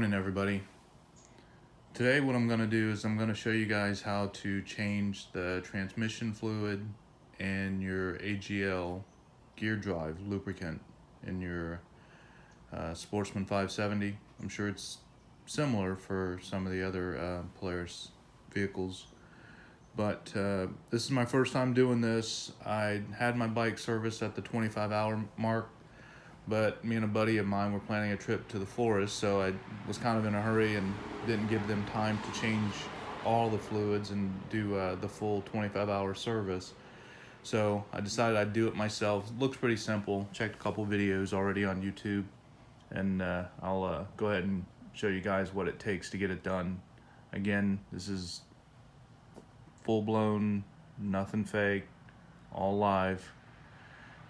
morning, everybody. Today what I'm going to do is I'm going to show you guys how to change the transmission fluid and your AGL gear drive lubricant in your Sportsman 570. I'm sure it's similar for some of the other Polaris vehicles, but this is my first time doing this. I had my bike serviced at the 25-hour mark, but me and a buddy of mine were planning a trip to the forest, so I was kind of in a hurry and didn't give them time to change all the fluids and do the full 25-hour service. So I decided I'd do it myself. It looks pretty simple. Checked a couple videos already on YouTube, and I'll go ahead and show you guys what it takes to get it done. Again, this is full-blown, nothing fake, all live.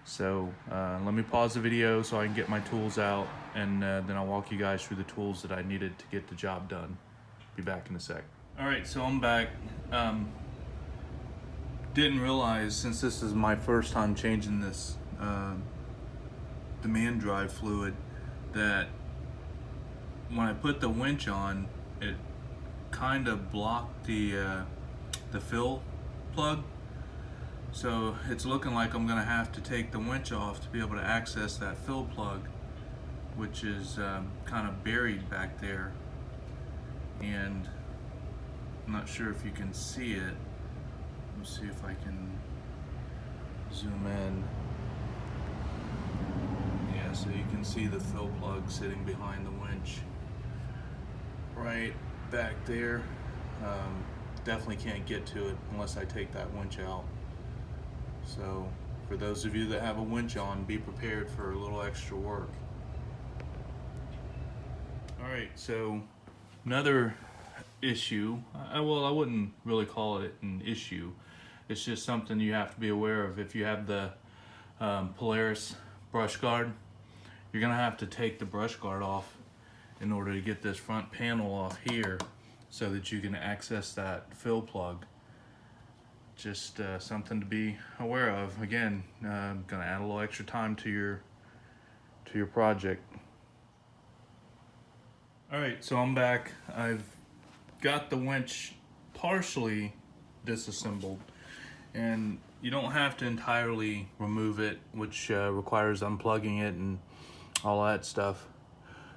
So let me pause the video so I can get my tools out, and then I'll walk you guys through the tools that I needed to get the job done. Be back in a sec. Alright, so I'm back. Didn't realize, since this is my first time changing this demand drive fluid, that when I put the winch on, it kind of blocked the fill plug. So it's looking like I'm gonna have to take the winch off to be able to access that fill plug, which is kind of buried back there. And I'm not sure if you can see it. Let's see if I can zoom in. Yeah, so you can see the fill plug sitting behind the winch right back there. Definitely can't get to it unless I take that winch out. So for those of you that have a winch on, be prepared for a little extra work. Alright, so another issue, well, I wouldn't really call it an issue. It's just something you have to be aware of. If you have the Polaris brush guard, you're gonna have to take the brush guard off in order to get this front panel off here so that you can access that fill plug. Just something to be aware of. Again, I'm gonna add a little extra time to your project. All right, so I'm back. I've got the winch partially disassembled, and you don't have to entirely remove it, which requires unplugging it and all that stuff.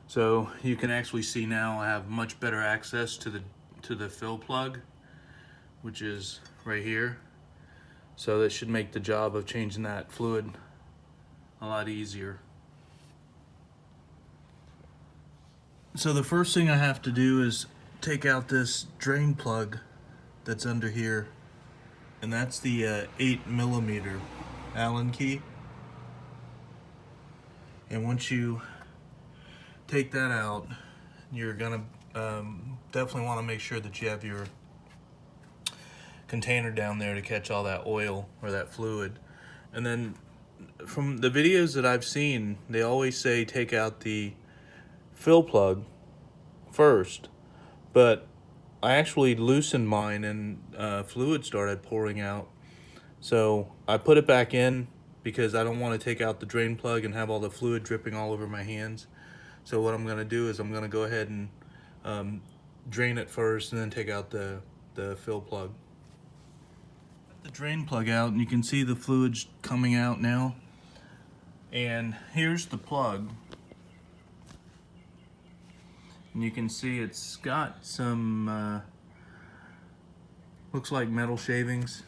So you can actually see now I have much better access to the fill plug, which is right here. So that should make the job of changing that fluid a lot easier. So the first thing I have to do is take out this drain plug that's under here, and that's the 8mm Allen key. And once you take that out, you're gonna definitely want to make sure that you have your container down there to catch all that oil or that fluid. And then from the videos that I've seen, they always say take out the fill plug first, but I actually loosened mine and fluid started pouring out. So I put it back in because I don't want to take out the drain plug and have all the fluid dripping all over my hands. So what I'm going to do is I'm going to go ahead and drain it first and then take out the fill plug. The drain plug out, and you can see the fluids coming out now. And here's the plug, and you can see it's got some looks like metal shavings.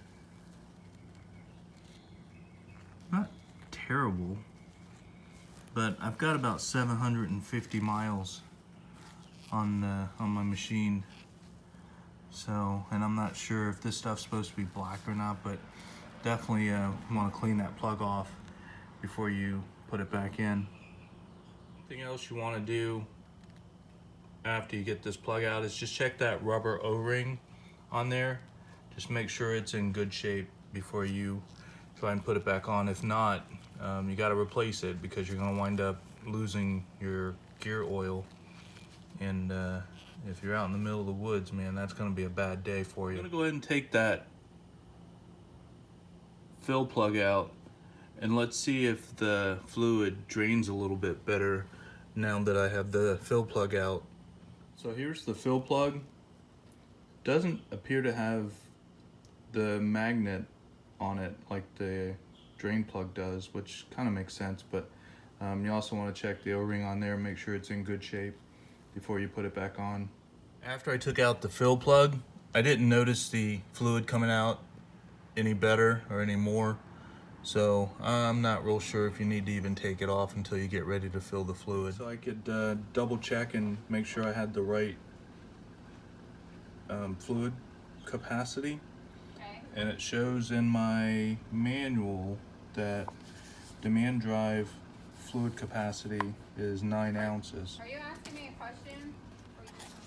Not terrible, but I've got about 750 miles on my machine. So, and I'm not sure if this stuff's supposed to be black or not, but definitely want to clean that plug off before you put it back in. Something else you want to do after you get this plug out is just check that rubber O-ring on there. Just make sure it's in good shape before you try and put it back on. If not, you got to replace it because you're going to wind up losing your gear oil. And if you're out in the middle of the woods, man, that's going to be a bad day for you. I'm going to go ahead and take that fill plug out, and let's see if the fluid drains a little bit better now that I have the fill plug out So here's the fill plug. Doesn't appear to have the magnet on it like the drain plug does, which kind of makes sense, but you also want to check the O-ring on there, make sure it's in good shape before you put it back on. After I took out the fill plug, I didn't notice the fluid coming out any better or any more, so I'm not real sure if you need to even take it off until you get ready to fill the fluid. So I could double check and make sure I had the right fluid capacity. Okay. And it shows in my manual that demand drive fluid capacity is 9 ounces. Are you asking me a question?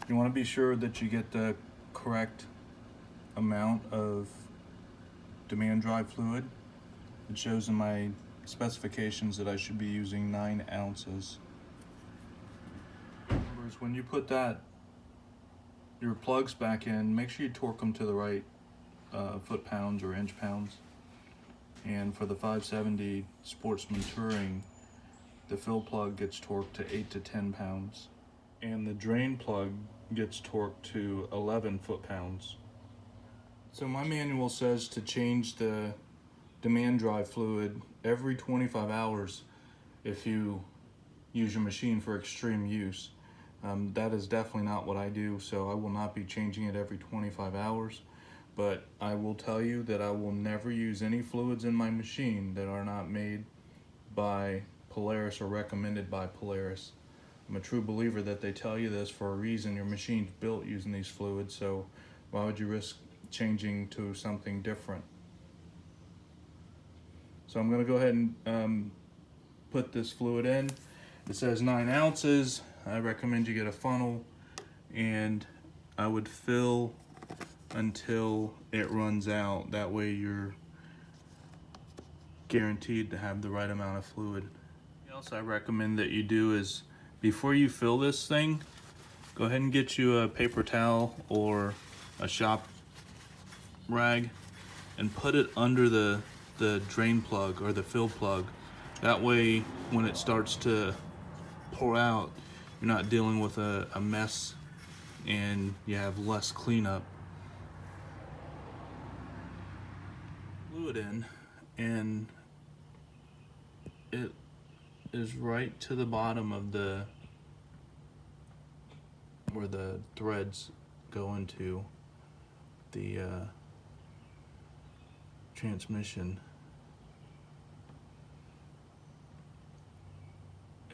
You want to be sure that you get the correct amount of demand drive fluid. It shows in my specifications that I should be using 9 ounces. When you put your plugs back in, make sure you torque them to the right foot-pounds or inch-pounds. And for the 570 Sportsman Touring, the fill plug gets torqued to 8 to 10 pounds. And the drain plug gets torqued to 11 foot-pounds. So my manual says to change the demand drive fluid every 25 hours if you use your machine for extreme use. That is definitely not what I do, so I will not be changing it every 25 hours. But I will tell you that I will never use any fluids in my machine that are not made by Polaris or recommended by Polaris. I'm a true believer that they tell you this for a reason. Your machine's built using these fluids, so why would you risk changing to something different? So I'm going to go ahead and put this fluid in. It says 9 ounces. I recommend you get a funnel, and I would fill until it runs out. That way you're guaranteed to have the right amount of fluid. What else I recommend that you do is, before you fill this thing, go ahead and get you a paper towel or a shop rag and put it under the drain plug or the fill plug. That way when it starts to pour out, you're not dealing with a mess and you have less cleanup. Fluid in, and it is right to the bottom of where the threads go into the transmission.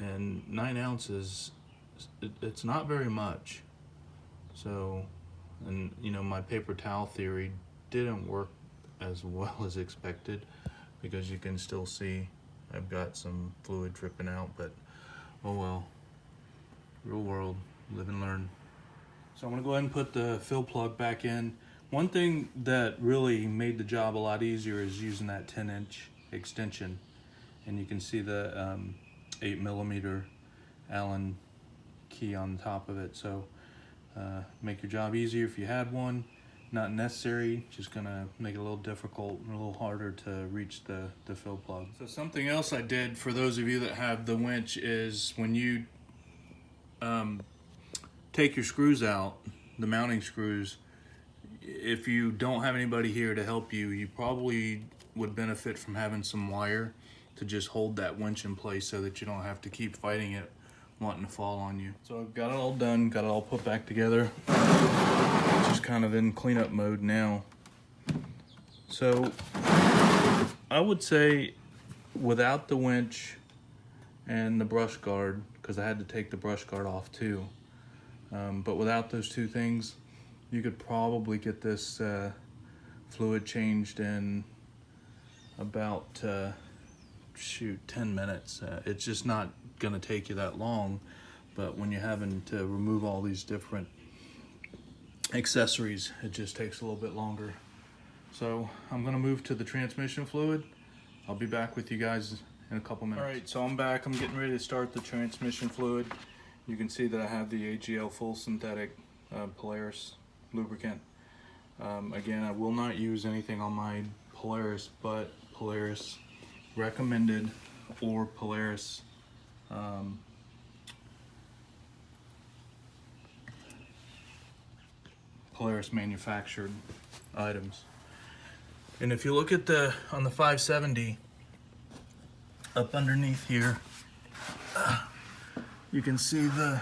And 9 ounces, it's not very much. So, and you know, my paper towel theory didn't work as well as expected, because you can still see I've got some fluid dripping out, but oh well, real world, live and learn. So I'm gonna go ahead and put the fill plug back in. One thing that really made the job a lot easier is using that 10-inch extension, and you can see the 8mm Allen key on the top of it. So make your job easier if you had one. Not necessary, just gonna make it a little difficult and a little harder to reach the fill plug. So something else I did for those of you that have the winch is, when you take your screws out, the mounting screws, if you don't have anybody here to help you, you probably would benefit from having some wire to just hold that winch in place so that you don't have to keep fighting it wanting to fall on you. So I've got it all done, got it all put back together. Just kind of in cleanup mode now. So I would say without the winch and the brush guard, because I had to take the brush guard off too, but without those two things, you could probably get this fluid changed in about 10 minutes. It's just not gonna take you that long, but when you're having to remove all these different accessories, it just takes a little bit longer. So I'm gonna move to the transmission fluid. I'll be back with you guys in a couple minutes. All right, so I'm back. I'm getting ready to start the transmission fluid. You can see that I have the AGL full synthetic Polaris lubricant. Again, I will not use anything on my Polaris but Polaris recommended or Polaris manufactured items. And if you look at on the 570, up underneath here, you can see the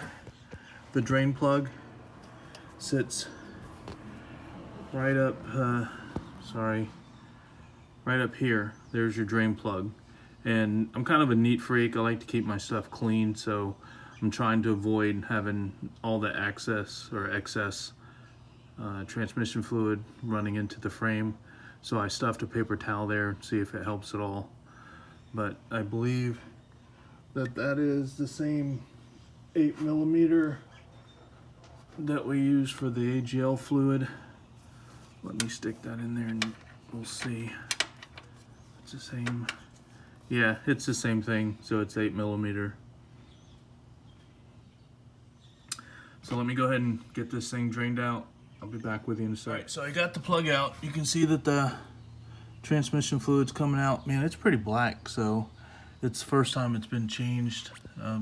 drain plug sits right up, right up here. There's your drain plug. And I'm kind of a neat freak. I like to keep my stuff clean, so I'm trying to avoid having all the excess transmission fluid running into the frame. So I stuffed a paper towel there and see if it helps at all. But I believe that is the same 8mm that we use for the AGL fluid. Let me stick that in there and we'll see. It's the same. Yeah, it's the same thing, so it's 8mm. So let me go ahead and get this thing drained out. I'll be back with you in a second. All right, so I got the plug out. You can see that the transmission fluid's coming out. Man, it's pretty black, so it's the first time it's been changed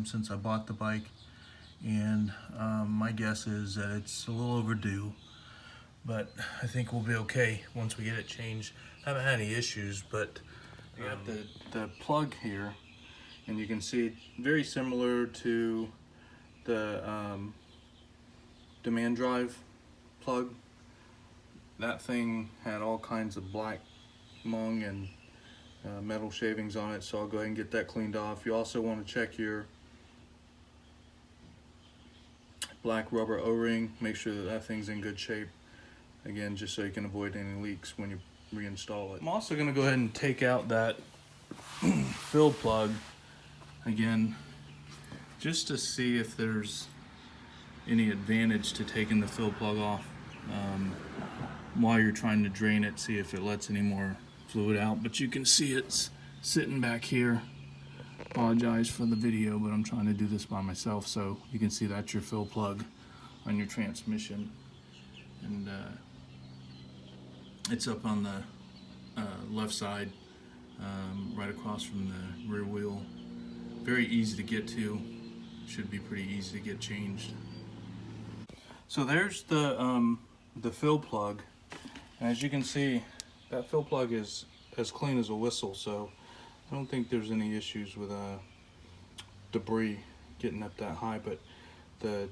since I bought the bike. And my guess is that it's a little overdue, but I think we'll be okay once we get it changed. I haven't had any issues, but I got the plug here, and you can see very similar to the demand drive plug. That thing had all kinds of black mung and metal shavings on it, so I'll go ahead and get that cleaned off. You also want to check your black rubber O-ring, make sure that that thing's in good shape, again, just so you can avoid any leaks when you reinstall it. I'm also going to go ahead and take out that fill plug again, just to see if there's any advantage to taking the fill plug off while you're trying to drain it, see if it lets any more fluid out. But you can see it's sitting back here. Apologize for the video, but I'm trying to do this by myself, so you can see that's your fill plug on your transmission, and it's up on the left side, right across from the rear wheel. Very easy to get to, should be pretty easy to get changed. So there's the fill plug, and as you can see, that fill plug is as clean as a whistle, so I don't think there's any issues with debris getting up that high, but the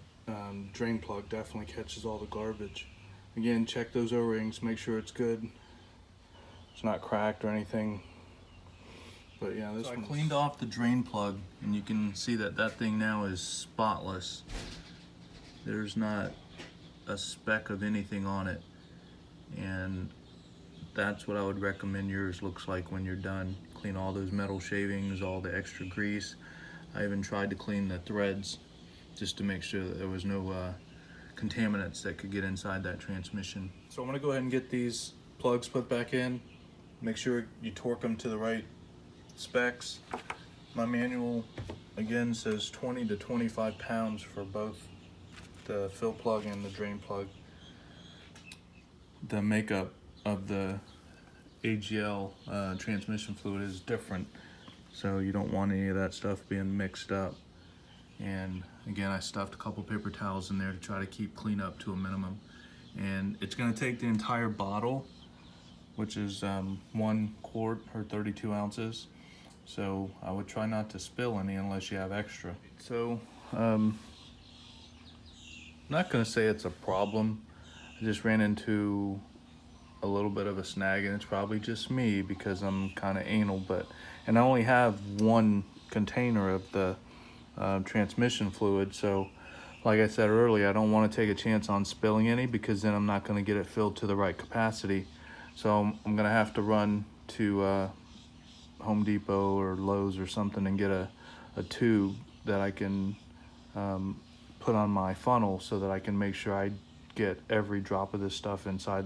drain plug definitely catches all the garbage. Again, check those O-rings, make sure it's good, it's not cracked or anything. But yeah, I cleaned off the drain plug, and you can see that that thing now is spotless. There's not a speck of anything on it, and that's what I would recommend yours looks like when you're done. Clean all those metal shavings, all the extra grease. I even tried to clean the threads just to make sure that there was no contaminants that could get inside that transmission. So I'm gonna go ahead and get these plugs put back in. Make sure you torque them to the right specs. My manual again says 20 to 25 pounds for both the fill plug and the drain plug. The makeup of the AGL transmission fluid is different, so you don't want any of that stuff being mixed up. And again, I stuffed a couple paper towels in there to try to keep cleanup to a minimum. And it's going to take the entire bottle, which is 1 quart or 32 ounces. So I would try not to spill any unless you have extra. So I'm not going to say it's a problem. I just ran into a little bit of a snag, and it's probably just me because I'm kind of anal, and I only have 1 container of the transmission fluid, so like I said earlier, I don't want to take a chance on spilling any, because then I'm not going to get it filled to the right capacity. So I'm going to have to run to Home Depot or Lowe's or something and get a tube that I can put on my funnel so that I can make sure I get every drop of this stuff inside.